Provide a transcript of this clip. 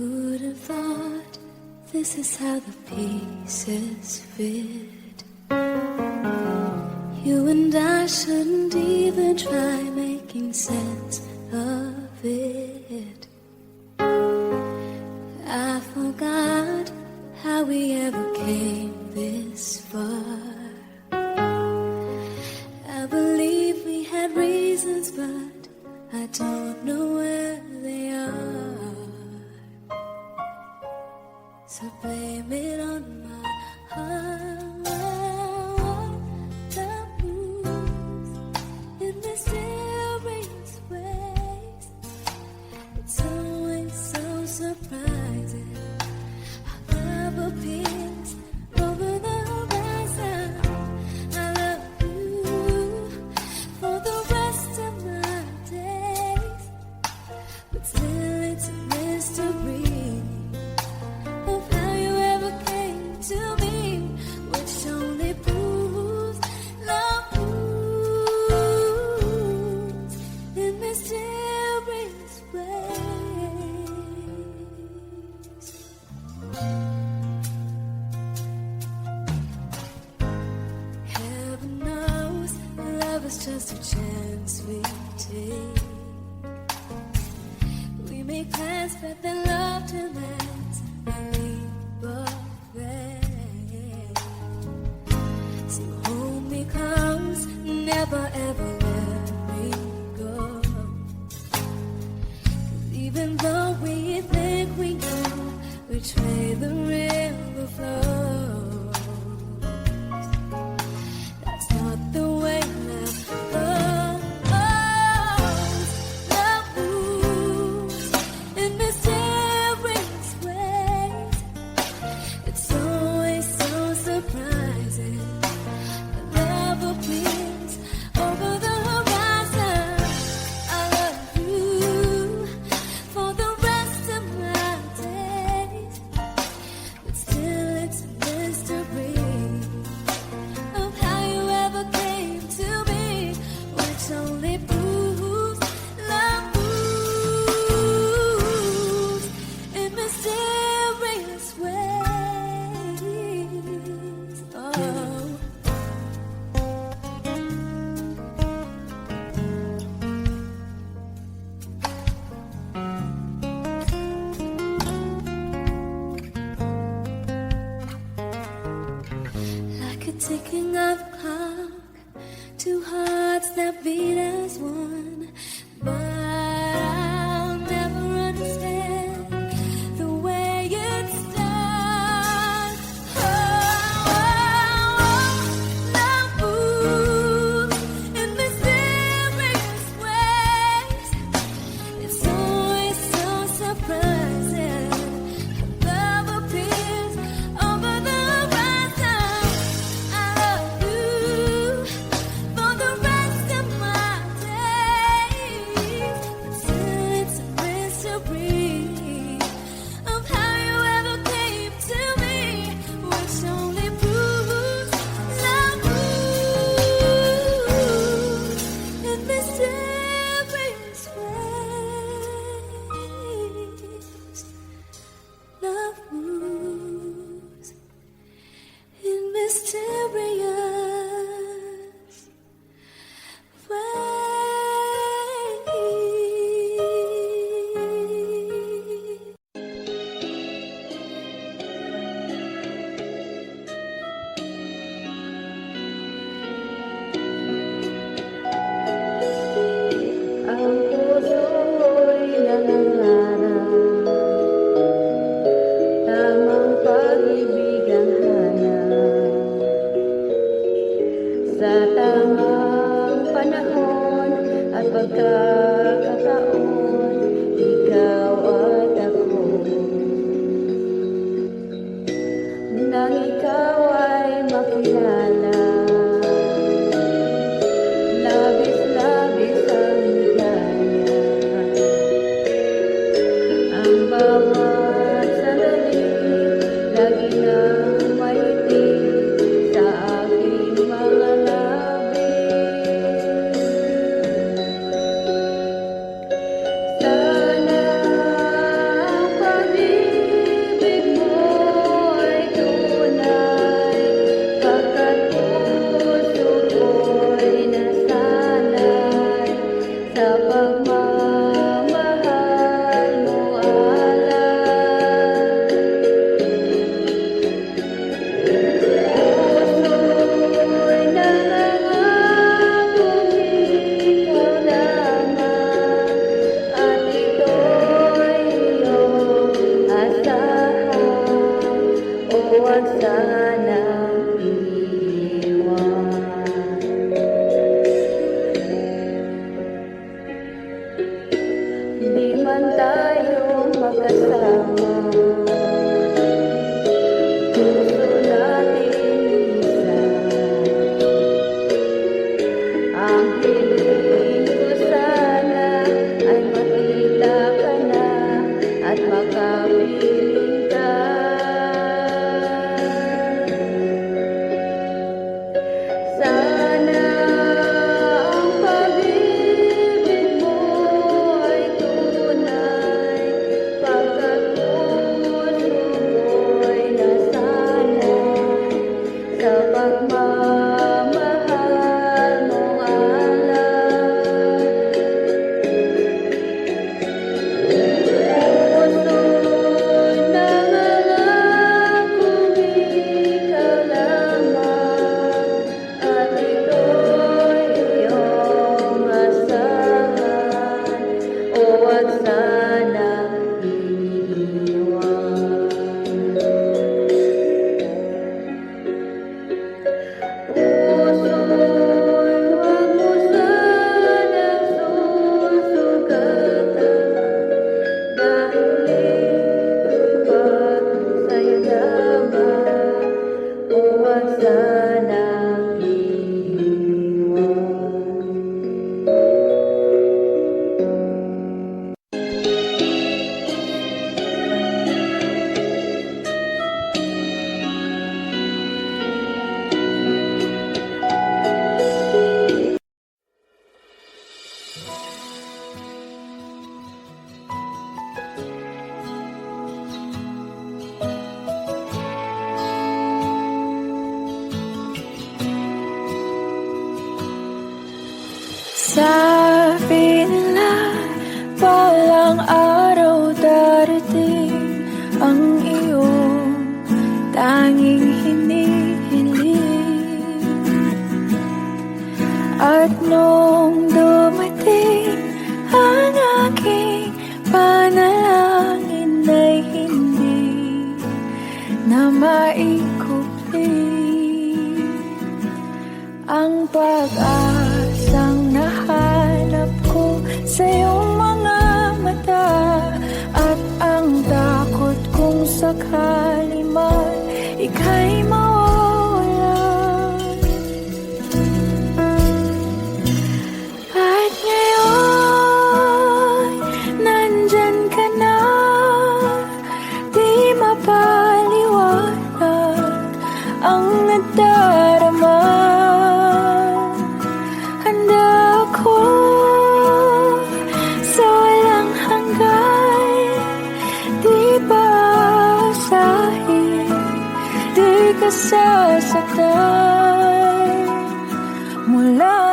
Who'd have thought this is how the pieces fit? You and I shouldn't even try making sense of it. I forgot how we ever came this far. I believe we had reasons, but I don't know where they are. So blame it on my heart. The moves in mysterious ways. It's always so surprising how love appears over the horizon. I love you for the rest of my days, but still it's a mystery of how you ever came to me, which only proves love moves in mysterious ways. Heaven knows love is just a chance we take. We make plans, but then love demands a leap of faith. So hold me close, never ever let me go. 'Cause even though we think we know which way the river flows, that's not the way love goes. Love moves in mysterious ways. It's always so surprising. Love appears over the horizon. I love you for the rest of my days, but still it's a mystery of how you ever came to me, which only proves love moves in mysterious ways. Oh. Like a ticking of a clock, two hearts that beat as one. But I'll never understand the way it's done. Love moves in mysterious ways. It's always so surprising. Love appears over the horizon. I love you Sabi nila, balang araw darating ang iyong tanging hinihiling. At nung dumating ang aking panalangin ay hindi na maikupli ang pag-asang nahanap ko sa iyong mga mata, at ang takot kung sakali man ika'y mawawala. At ngayon, nandyan ka na, di mapaliwanag ang nadarama. Handa ako sa walang hanggan, di ba asahin, di ka sasaktan mula